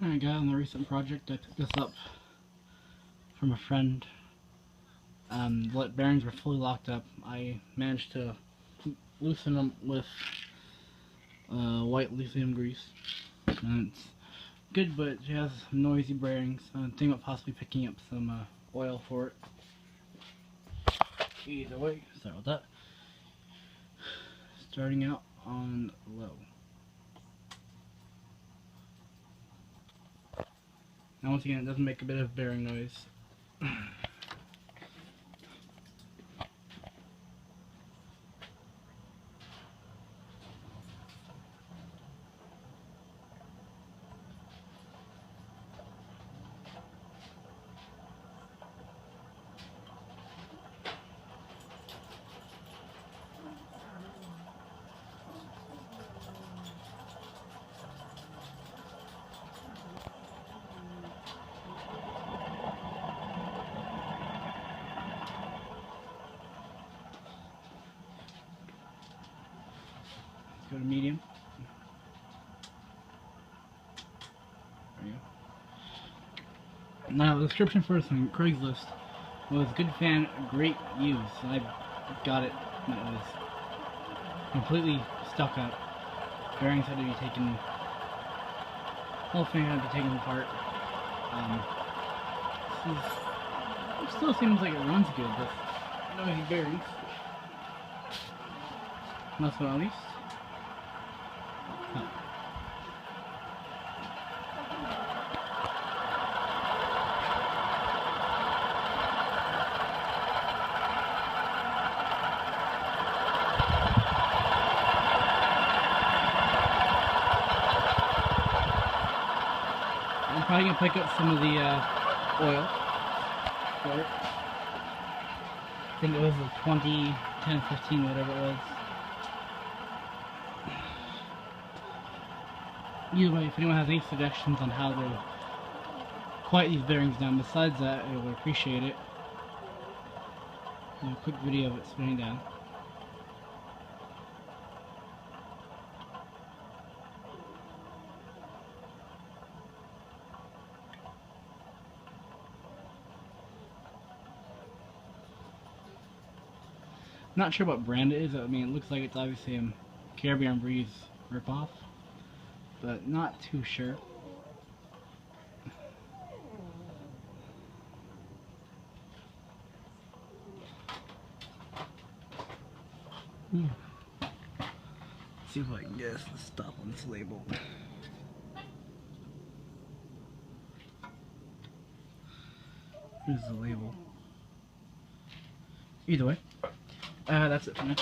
Alright guys, on the recent project I picked this up from a friend. The bearings were fully locked up. I managed to loosen them with white lithium grease. And it's good, but it has noisy bearings. I'm thinking about possibly picking up some oil for it. Either way, sorry about that. Starting out on low. Now once again, it doesn't make a bit of bearing noise. Go to medium. There you go. Now the description for this on Craigslist was good fan, great use. And I got it and it was completely stuck up. Bearings had to be taken, whole thing had to be taken apart. It still seems like it runs good, but noisy bearings. Last but not least. I'm probably going to pick up some of the oil for it. I think it was a 20, 10, 15, whatever it was. Either way, if anyone has any suggestions on how to quiet these bearings down besides that, I would appreciate it. A quick video of it spinning down. Not sure what brand it is. I mean, it looks like it's obviously a Caribbean Breeze ripoff, but not too sure. Let's see if I can guess the stop on this label. Here's the label. Either way, that's it for now.